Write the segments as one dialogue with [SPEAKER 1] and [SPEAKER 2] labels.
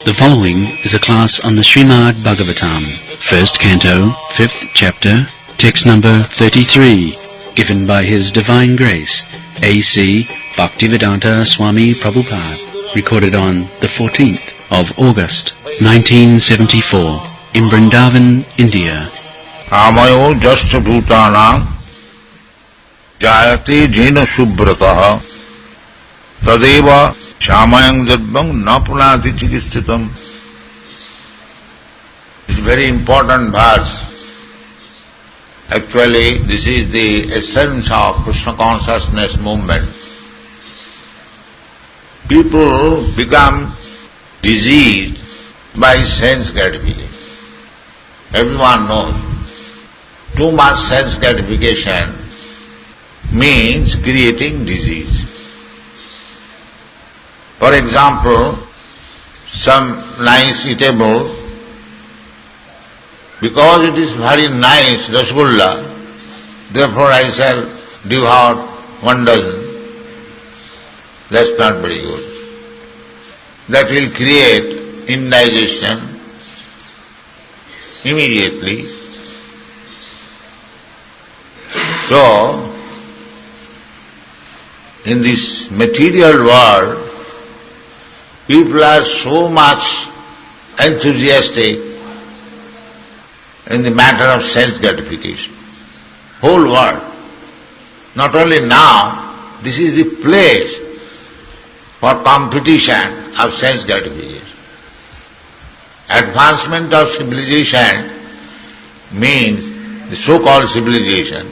[SPEAKER 1] The following is a class on the Srimad Bhagavatam, first canto, 5th chapter, text number 33, given by His Divine Grace, A.C. Bhaktivedanta Swami Prabhupada, recorded on the 14th of August, 1974, in Vrindaban, India.
[SPEAKER 2] Amayo jasya bhutanam jayate jena subhrataha tadeva shamayang jadvang na punati chikistitam. It's a very important verse. Actually, this is the essence of Krishna consciousness movement. People become diseased by sense gratification. Everyone knows. Too much sense gratification means creating disease. For example, some nice eatable, because it is very nice rasgulla, therefore I shall devour 1 dozen. That's not very good. That will create indigestion immediately. So, in this material world, people are so much enthusiastic in the matter of sense gratification. Whole world. Not only now, this is the place for competition of sense gratification. Advancement of civilization means, the so-called civilization,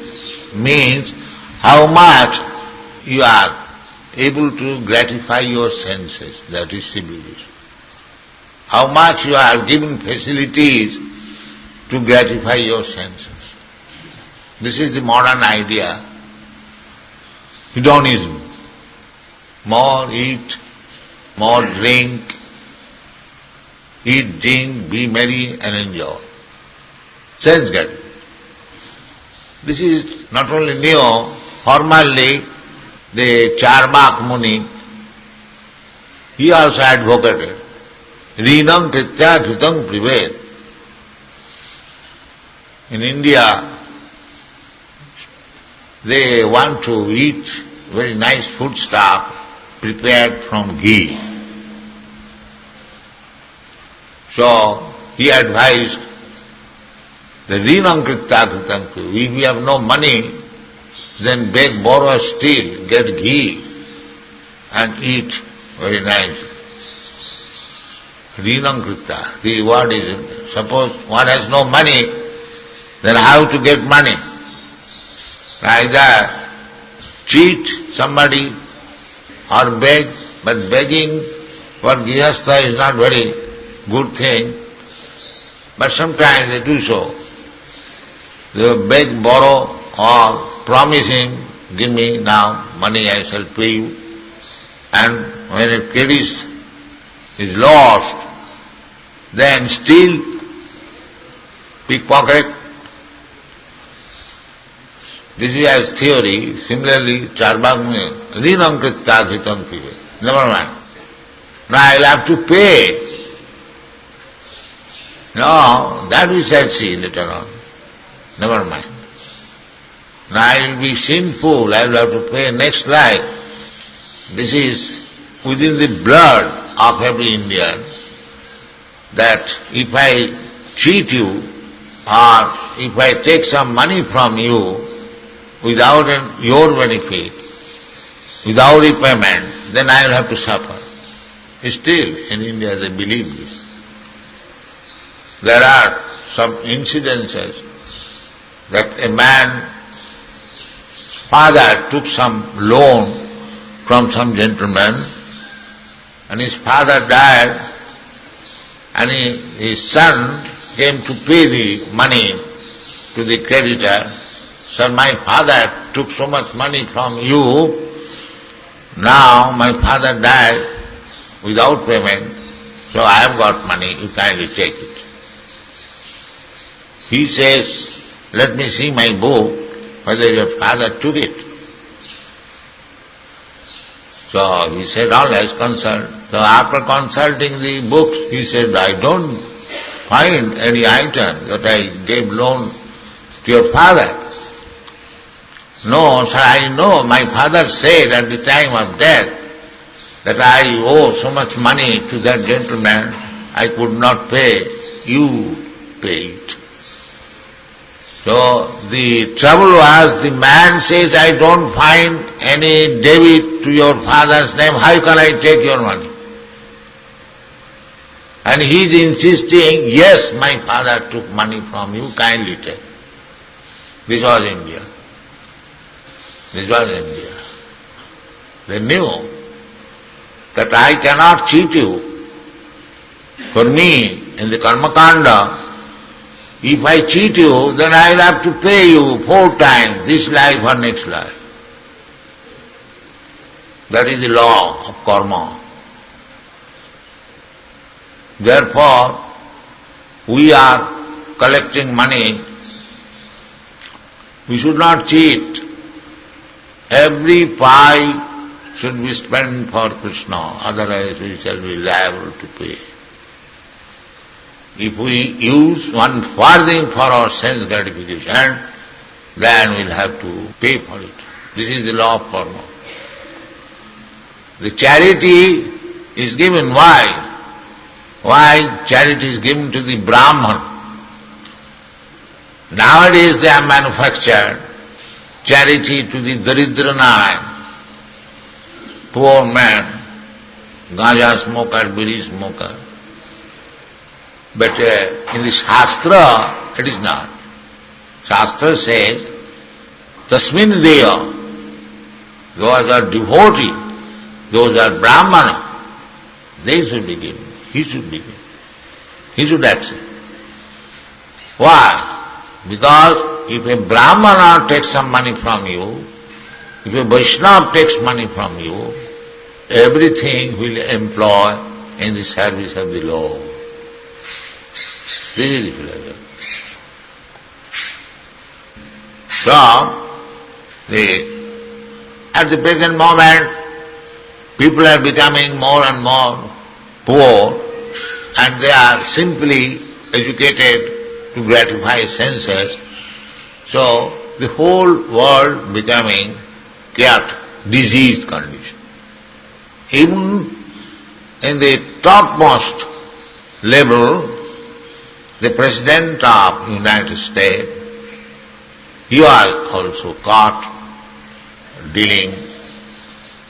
[SPEAKER 2] means how much you are able to gratify your senses, that is civilization. How much you are given facilities to gratify your senses. This is the modern idea, hedonism. More eat, more drink, eat, drink, be merry and enjoy. Sense gratification. This is not only new, formerly the Charvak Muni, he also advocated, Rinam Kritya Dhritam Prived. In India, they want to eat very nice food stuff prepared from ghee. So, he advised, the Rinam Kritya Dhritam Prived. If you have no money, then beg, borrow, steal, get ghee and eat very nice. Rinam Kritya. The word is, suppose one has no money, then how to get money? Either cheat somebody or beg, but begging for Grihastha is not very good thing. But sometimes they do so. They beg, borrow or promising, give me now money, I shall pay you. And when a credit is lost, then steal, pickpocket. This is as theory. Similarly, Charvak Muni, Rinam Kritya Dhritam Prived. Never mind. Now I will have to pay. No, that we shall see later on. Never mind. Now I will be sinful, I will have to pay next life. This is within the blood of every Indian, that if I cheat you or if I take some money from you without your benefit, without repayment, then I will have to suffer. Still in India they believe this. There are some incidences that a man's father took some loan from some gentleman and his father died and his son came to pay the money to the creditor. Sir, my father took so much money from you, now my father died without payment, so I have got money, you kindly take it. He says, let me see my book, whether your father took it. So he said, all is concerned. So after consulting the books, he said, I don't find any item that I gave loan to your father. No, sir, I know. My father said at the time of death that I owe so much money to that gentleman, I could not pay. You pay it. So the trouble was, the man says, I don't find any debit to your father's name, how can I take your money? And he is insisting, yes, my father took money from you, kindly take. This was India. This was India. They knew that I cannot cheat you. For me, in the Karmakanda, if I cheat you, then I'll have to pay you 4 times, this life or next life. That is the law of karma. Therefore, we are collecting money. We should not cheat. Every pie should be spent for Krishna, otherwise we shall be liable to pay. If we use one farthing for our sense gratification, then we'll have to pay for it. This is the law of karma. The charity is given. Why? Why charity is given to the Brahman? Nowadays they have manufactured charity to the Daridranarayan, poor man, ganja smoker, bidi smoker. But in the Shastra, it is not. Shastra says, Tasmin Deya, those are devotees, those are Brahmana, they should be given. He should be given. He should accept. Why? Because if a Brahmana takes some money from you, if a Vaishnava takes money from you, everything will employ in the service of the Lord. This is the philosophy. So, at the present moment, people are becoming more and more poor, and they are simply educated to gratify senses. So, the whole world becoming chaotic, diseased condition. Even in the topmost level, the President of United States, he was also caught dealing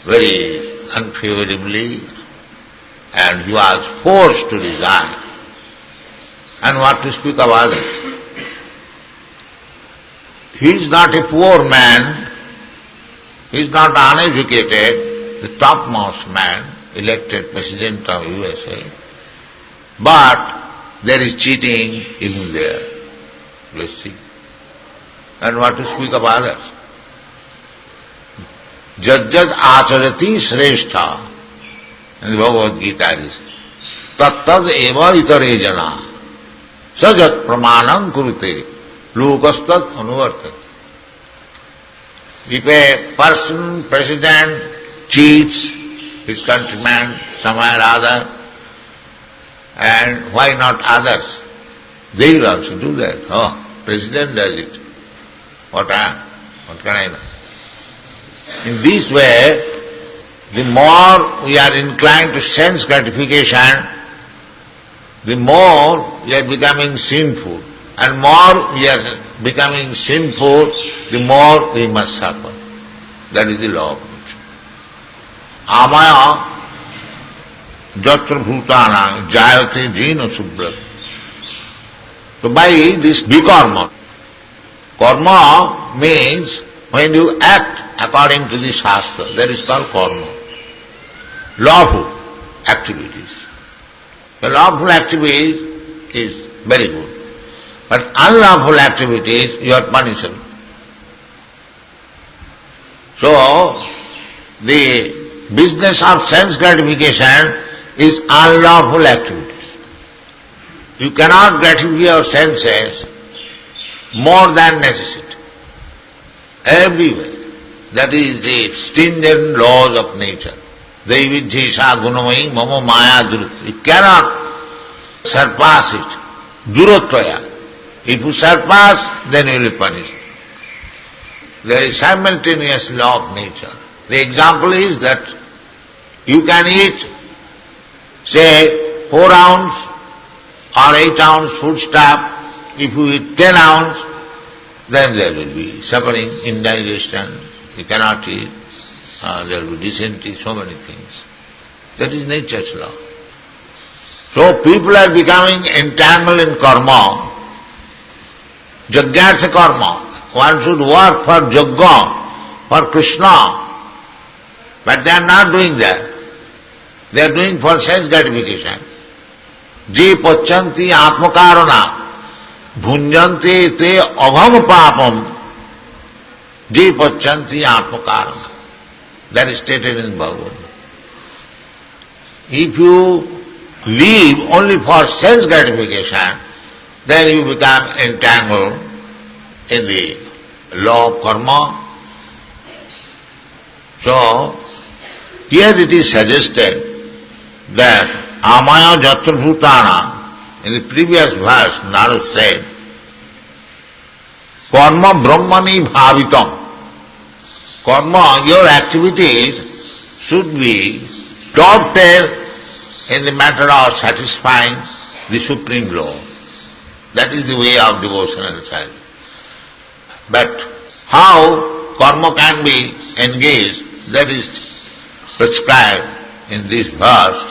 [SPEAKER 2] very unfavorably, and he was forced to resign. And what to speak of others? He is not a poor man, he is not uneducated, the topmost man, elected President of USA, but there is cheating even there. Let's see. And what to speak of others? Jajjad acharati shrestha. In the Bhagavad Gita it is, tattad eva itare jana sajat pramanam kurute lokastad anuvartate. If a person, president, cheats his countrymen somewhere or other, and why not others? They will also do that. Oh, president does it. What can I know? In this way, the more we are inclined to sense gratification, the more we are becoming sinful. And more we are becoming sinful, the more we must suffer. That is the law of nature. Amaya jatra bhutana jayate jina subrat. So by this bikarma, karma means when you act according to the Shastra, that is called karma. Lawful activities. The lawful activities is very good. But unlawful activities, you are punishable. So, the business of sense gratification is unlawful activities. You cannot gratify your senses more than necessity. Everywhere. That is the stringent laws of nature. Daividhesha gunamai mama maya durutta. You cannot surpass it. Durattvaya. If you surpass, then you will be punished. There is simultaneous law of nature. The example is that you can eat, say, 4 ounce or 8 ounce foodstuff. If you eat 10 ounce, then there will be suffering, indigestion. You cannot eat. There will be dysentery, so many things. That is nature's law. So people are becoming entangled in karma. Yajna karma. One should work for Yajna, for Krishna. But they are not doing that. They are doing for sense gratification. Je pachanti atmakarana bhunjante te abham papam je pachanti atmakarana. That is stated in Bhagavad. If you live only for sense gratification, then you become entangled in the law of karma. So, here it is suggested that amaya jatra bhutana, in the previous verse Narad said, karma brahmani bhavitam. Karma, your activities should be dovetailed in the matter of satisfying the Supreme Law. That is the way of devotional service. But how karma can be engaged, that is prescribed in this verse,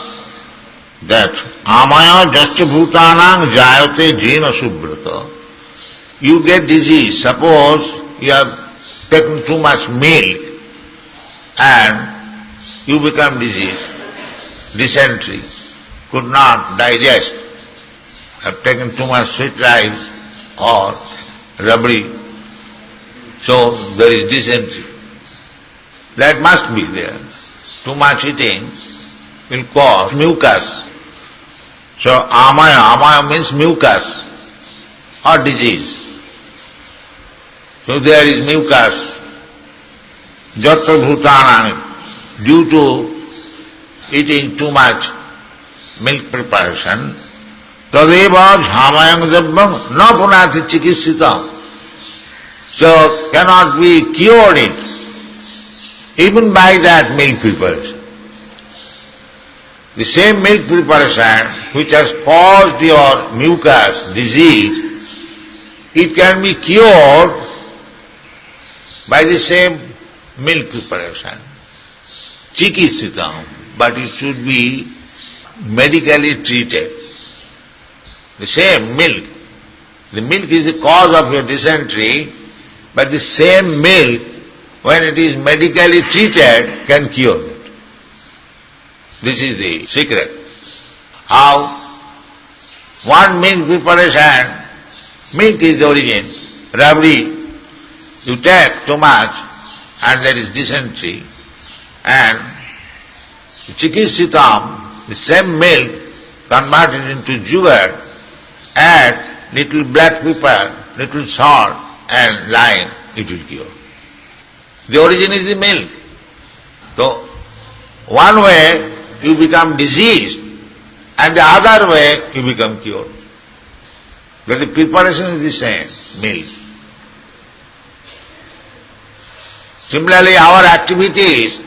[SPEAKER 2] that amaya jasya bhutanang jayate jena subrata. You get disease. Suppose you have taken too much milk and you become diseased, dysentery, could not digest, have taken too much sweet rice or rabdi, so there is dysentery. That must be there. Too much eating will cause mucus. So amaya means mucus or disease. So there is mucus, jatra bhutana, due to eating too much milk preparation, tadeva jhamayang jabbam na punati chikisitam. So cannot be cured it, even by that milk preparation. The same milk preparation which has caused your mucus disease, it can be cured by the same milk preparation, chikisitam, but it should be medically treated. The same milk. The milk is the cause of your dysentery, but the same milk, when it is medically treated, can cure it. This is the secret. How? One milk preparation, milk is the origin, rabdi. You take too much and there is dysentery, and chikisitam, the same milk converted into sugar, add little black pepper, little salt and lime, it will cure. The origin is the milk. So, one way you become diseased and the other way you become cured. But the preparation is the same, milk. Similarly, our activities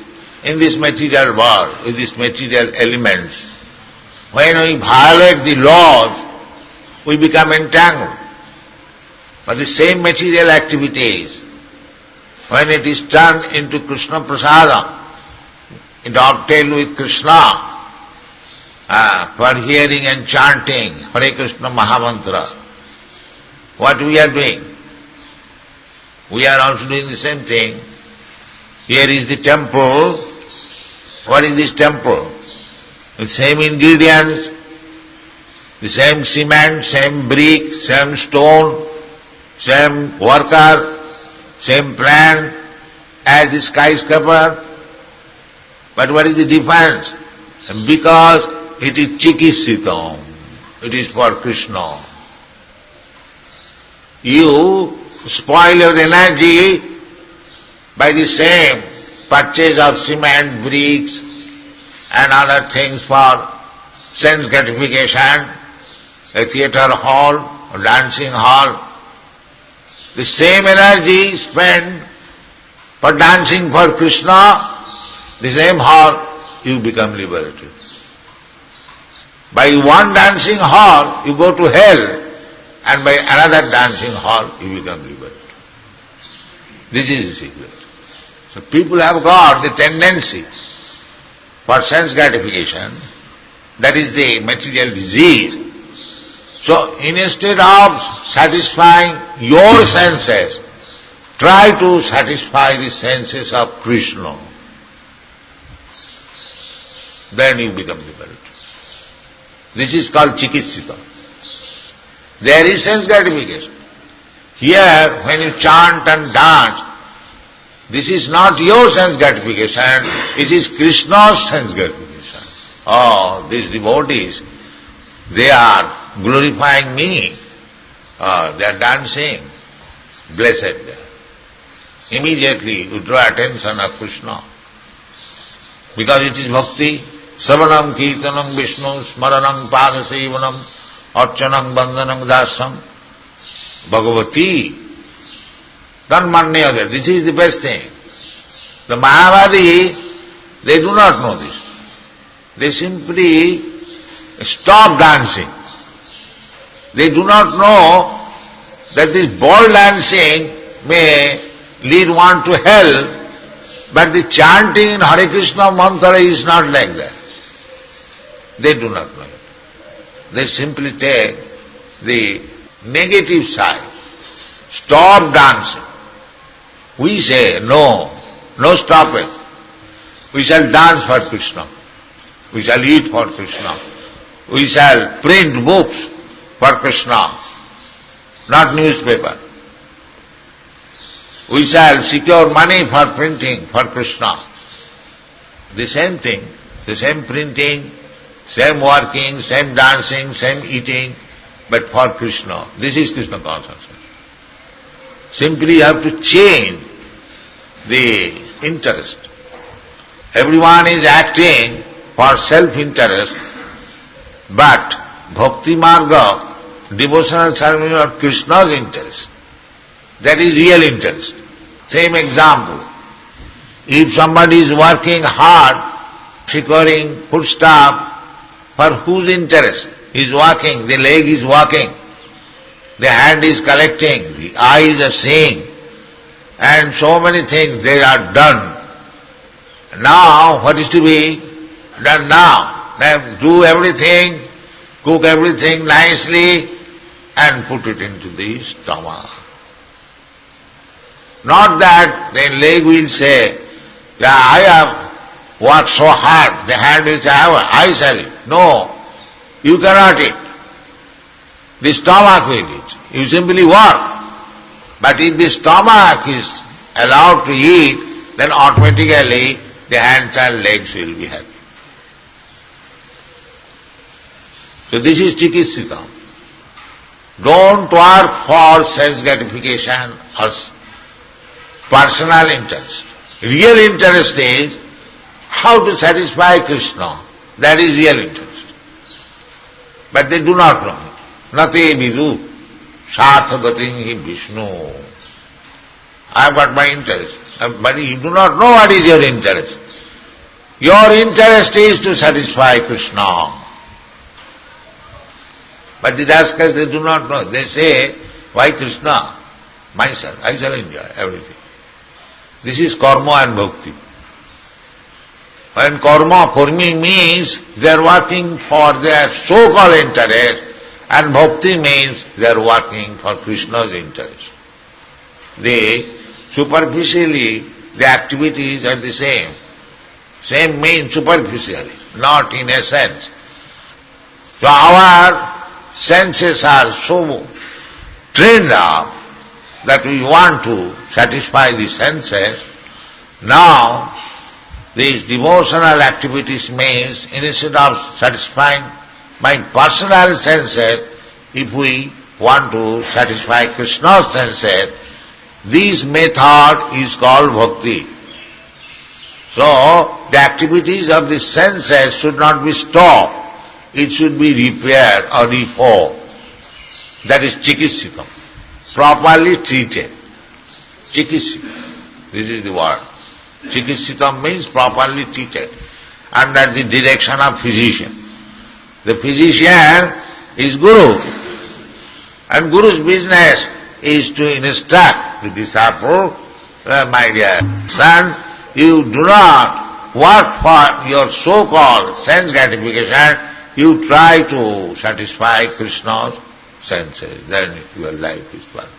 [SPEAKER 2] in this material world, with these material elements, when we violate the laws, we become entangled. But the same material activities, when it is turned into Krishna Prasadam, dovetailed with Krishna, for hearing and chanting Hare Krishna Mahamantra, what we are doing? We are also doing the same thing. Here is the temple. What is this temple? The same ingredients, the same cement, same brick, same stone, same worker, same plan as the skyscraper. But what is the difference? Because it is chikisitam, it is for Krishna. You spoil your energy by the same purchase of cement, bricks, and other things for sense gratification, a theatre hall, a dancing hall. The same energy spent for dancing for Krishna, the same hall, you become liberated. By one dancing hall, you go to hell, and by another dancing hall, you become liberated. This is the secret. So people have got the tendency for sense gratification, that is the material disease. So instead of satisfying your senses, try to satisfy the senses of Krishna. Then you become liberated. This is called chikitsita. There is sense gratification. Here, when you chant and dance, this is not your sense gratification, it is Krishna's sense gratification. Oh, these devotees, they are glorifying me. They are dancing. Blessed they are. Immediately you draw attention of Krishna. Because it is bhakti. Savanam kirtanam Vishnu smaranam padasevanam archanam bandhanam dasam Bhagavati Dhanmanyada. This is the best thing. The Mayavadi, they do not know this. They simply stop dancing. They do not know that this ball dancing may lead one to hell, but the chanting in Hare Krishna mantra is not like that. They do not know it. They simply take the negative side. Stop dancing. We say, no stop it. We shall dance for Krishna. We shall eat for Krishna. We shall print books for Krishna, not newspaper. We shall secure money for printing for Krishna. The same thing, the same printing, same working, same dancing, same eating, but for Krishna. This is Krishna consciousness. Simply you have to change the interest. Everyone is acting for self-interest, but Bhakti Marga, devotional service of Krishna's interest. That is real interest. Same example. If somebody is working hard, securing foodstuff, for whose interest? He is working, the leg is working, the hand is collecting, the eyes are seeing, and so many things they are done. Now, what is to be done now? Now do everything, cook everything nicely, and put it into the stomach. Not that the leg will say, yeah, I have worked so hard, the hand will say, I shall eat. No, you cannot eat. The stomach will eat. You simply work. But if the stomach is allowed to eat, then automatically the hands and legs will be happy. So this is chikitsita. Don't work for sense gratification or personal interest. Real interest is how to satisfy Krishna. That is real interest. But they do not know it. Nate vidu sarthagatim hi Vishnu. I have got my interest. But you do not know what is your interest. Your interest is to satisfy Krishna. But the rascals, they do not know. They say, why Krishna? Myself, I shall enjoy everything. This is karma and bhakti. When karma, karmi means they are working for their so-called interest, and bhakti means they are working for Krishna's interest. Superficially, the activities are the same. Same means superficially, not in essence. So our senses are so trained up that we want to satisfy the senses. Now, these devotional activities means instead of satisfying my personal senses, if we want to satisfy Krishna's senses, this method is called bhakti. So, the activities of the senses should not be stopped. It should be repaired or reformed. That is chikitsikam. Properly treated. Chikitsikam. This is the word. Chikitsikam means properly treated. Under the direction of physician. The physician is Guru. And Guru's business is to instruct the disciple, my dear son, you do not work for your so-called sense gratification, you try to satisfy Krishna's senses, then your life is perfect.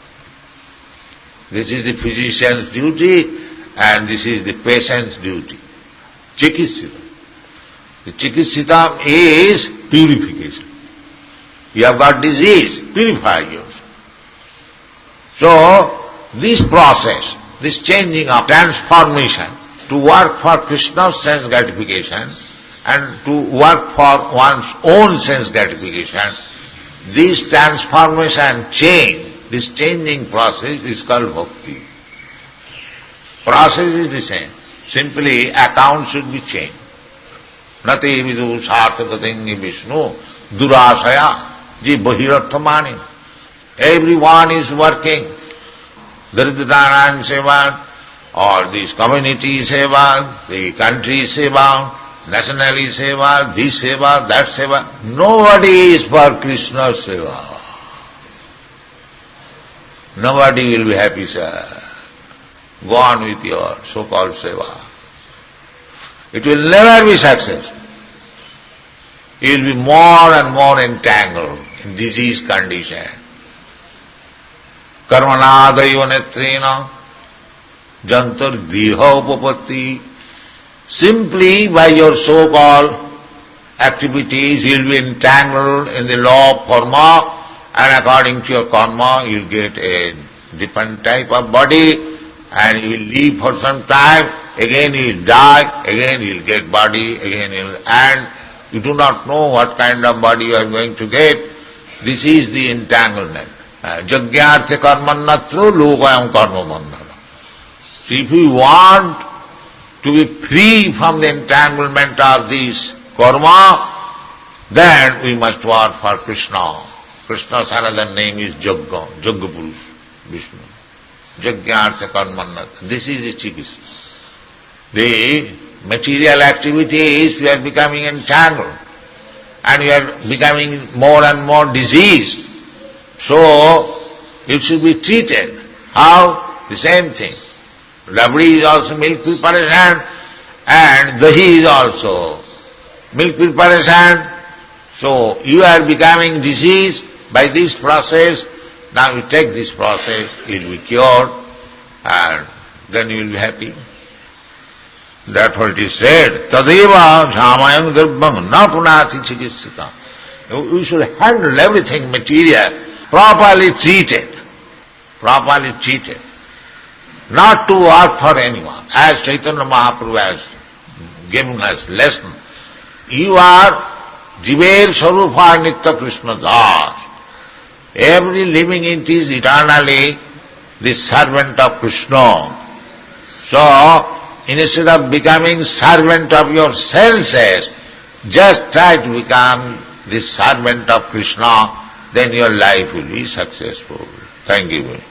[SPEAKER 2] This is the physician's duty and this is the patient's duty. Chikitsikam. The chikitsikam is purification. You have got disease, purify yourself. So, this process, this changing of transformation, to work for Krishna's sense gratification and to work for one's own sense gratification, this transformation change, this changing process is called bhakti. Process is the same. Simply account should be changed. Nati vidu sarthagatingi Vishnu durasaya ji bahirarthamani. Everyone is working. Daridranarayan seva, or this community seva, the country seva, nationally seva, this seva, that seva. Nobody is for Krishna seva. Nobody will be happy, sir. Go on with your so-called seva. It will never be successful. You will be more and more entangled in disease condition. Karmanadaiva netrena jantar griha upapatti. Simply by your so-called activities you will be entangled in the law of karma, and according to your karma you will get a different type of body and you will live for some time, again you will die, again you will get body, again you will, and you do not know what kind of body you are going to get. This is the entanglement. Jagyartha karmannatru lokayam karma bandhana. So if you want to be free from the entanglement of this karma, then we must work for Krishna. Krishna's another name is Jagga, Jagga Purush, Vishnu. Jagyartha karmannatru. This is the chikitsa. The material activities, we are becoming entangled and we are becoming more and more diseased. So, it should be treated. How? The same thing. Rabdi is also milk preparation and dahi is also milk preparation. So, you are becoming diseased by this process. Now you take this process, you will be cured and then you will be happy. That's what it is said. Tadeva jhamayam garbham na punati chikitsika. You should handle everything material, properly treated. Properly treated. Not to work for anyone. As Chaitanya Mahaprabhu has given us lesson. You are Jiver Sarupa Nitya Krishna Das. Every living entity is eternally the servant of Krishna. So, instead of becoming servant of your senses, just try to become the servant of Krishna, then your life will be successful. Thank you very much.